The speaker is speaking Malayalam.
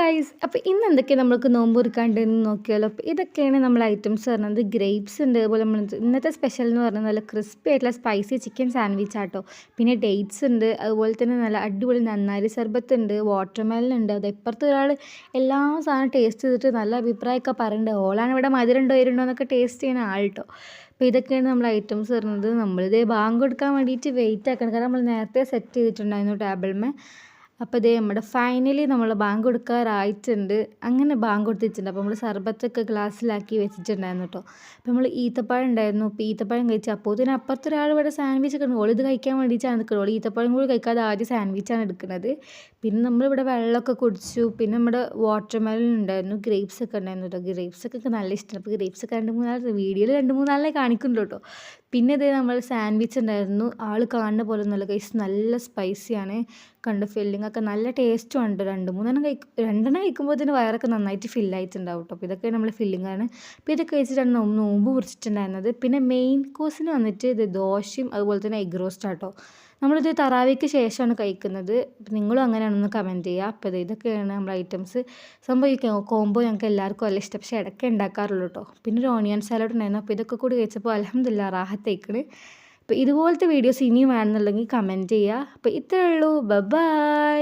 ഗായ്സ്, അപ്പോൾ ഇന്ന് എന്തൊക്കെ നമുക്ക് നോമ്പ് തുറക്കാണ്ടെന്ന് നോക്കിയാലോ. അപ്പോൾ ഇതൊക്കെയാണ് നമ്മൾ ഐറ്റംസ് പറഞ്ഞത്. ഗ്രേപ്സ് ഉണ്ട്, അതുപോലെ നമ്മൾ ഇന്നത്തെ സ്പെഷ്യൽ എന്ന് പറഞ്ഞാൽ നല്ല ക്രിസ്പി ആയിട്ടുള്ള സ്പൈസി ചിക്കൻ സാൻഡ്വിച്ച് ആട്ടോ. പിന്നെ ഡേറ്റ്സ് ഉണ്ട്, അതുപോലെ തന്നെ നല്ല അടിപൊളി നന്നാരി സർബത്ത് ഉണ്ട്, വാട്ടർമെലൺ ഉണ്ട്. അത് ഇപ്പുറത്തെ ഒരാൾ എല്ലാ സാധനം ടേസ്റ്റ് ചെയ്തിട്ട് നല്ല അഭിപ്രായമൊക്കെ പറയുന്നുണ്ട്. ഓളാണ് ഇവിടെ മധുരം ഉണ്ടോ ഇരുണ്ടോ എന്നൊക്കെ ടേസ്റ്റ് ചെയ്യുന്ന ആൾട്ടോ. അപ്പോൾ ഇതൊക്കെയാണ് നമ്മൾ ഐറ്റംസ് പറഞ്ഞത്. നമ്മളിതേ ബാങ്ക് കൊടുക്കാൻ വേണ്ടിയിട്ട് വെയിറ്റ് ആക്കണം, കാരണം നമ്മൾ നേരത്തെ സെറ്റ് ചെയ്തിട്ടുണ്ടായിരുന്നു ടേബിളിൽ. അപ്പോൾ ഇതേ നമ്മുടെ ഫൈനലി നമ്മൾ ബാങ്ക് കൊടുക്കാറായിട്ടുണ്ട്. അങ്ങനെ ബാങ്ക് കൊടുത്തിട്ടുണ്ട്. അപ്പോൾ നമ്മൾ സർബത്തൊക്കെ ഗ്ലാസ്സിലാക്കി വെച്ചിട്ടുണ്ടായിരുന്നു കേട്ടോ. അപ്പോൾ നമ്മൾ ഈത്തപ്പഴം ഉണ്ടായിരുന്നു. അപ്പോൾ ഈത്തപ്പഴം കഴിച്ചു. അപ്പോൾ ഇതിന് അപ്പുറത്തെ ഒരാൾ ഇവിടെ സാൻഡ്വിച്ച് ഒക്കെ ഉണ്ട്. ഓൾ ഇത് കഴിക്കാൻ വേണ്ടിയിട്ടാണ് നിൽക്കുന്നത്. ഓൾ ഈത്തപ്പഴം കൂടി കഴിക്കാതെ ആദ്യം സാൻഡ്വിച്ചാണ് എടുക്കുന്നത്. പിന്നെ നമ്മളിവിടെ വെള്ളമൊക്കെ കുടിച്ചു. പിന്നെ നമ്മുടെ വാട്ടർമെലൺ ഉണ്ടായിരുന്നു, ഗ്രേപ്സ് ഒക്കെ ഉണ്ടായിരുന്നു കേട്ടോ. ഗ്രേപ്സ് ഒക്കെ നല്ല ഇഷ്ടമാണ്. അപ്പോൾ ഗ്രേപ്സ് ഒക്കെ വീഡിയോയിൽ 2-3 കാണിക്കുന്നുണ്ട് കേട്ടോ. പിന്നെ ഇത് നമ്മൾ സാൻഡ്വിച്ച് ഉണ്ടായിരുന്നു. ആൾ കാണുന്ന പോലെ ഒന്നുമല്ല ഗൈസ്, നല്ല സ്പൈസിയാണ്. കണ്ട് ഫില്ലിംഗ് ഒക്കെ നല്ല ടേസ്റ്റും ഉണ്ട്. 2-3 രണ്ടെണ്ണം കഴിക്കുമ്പോൾ ഇതിന് വയറൊക്കെ നന്നായിട്ട് ഫില്ലായിട്ടുണ്ടാവും കേട്ടോ. അപ്പോൾ ഇതൊക്കെ നമ്മൾ ഫില്ലിംഗ് ആണ്. അപ്പോൾ ഇതൊക്കെ കഴിച്ചിട്ടാണ് നോമ്പ് കുറിച്ചിട്ടുണ്ടായിരുന്നത്. പിന്നെ മെയിൻ കോഴ്സിന് വന്നിട്ട് ഇത് ദോശയും അതുപോലെ തന്നെ എഗ് റോസ്റ്റ് ആട്ടോ. നമ്മളിത് തറാവിക്ക് ശേഷമാണ് കഴിക്കുന്നത്. നിങ്ങളും അങ്ങനെയാണെന്ന് കമൻറ്റ് ചെയ്യുക. അപ്പോൾ ഇതൊക്കെയാണ് നമ്മുടെ ഐറ്റംസ്. സംഭവിക്കാം കോംബോ ഞങ്ങൾക്ക് എല്ലാവർക്കും നല്ല ഇഷ്ടം, പക്ഷേ ഇടയ്ക്ക് ഉണ്ടാക്കാറുള്ളൂ കേട്ടോ. പിന്നെ ഒരു ഓണിയൻ സാലഡ് ഉണ്ടായിരുന്നു. അപ്പോൾ ഇതൊക്കെ കൂടി കഴിച്ചപ്പോൾ അൽഹംദുലില്ലാ റാഹത്തേക്കണ്. അപ്പോൾ ഇതുപോലത്തെ വീഡിയോസ് ഇനിയും വേണമെന്നുണ്ടെങ്കിൽ കമൻറ്റ് ചെയ്യുക. അപ്പോൾ ഇത്രയേ ഉള്ളൂ. ബൈ.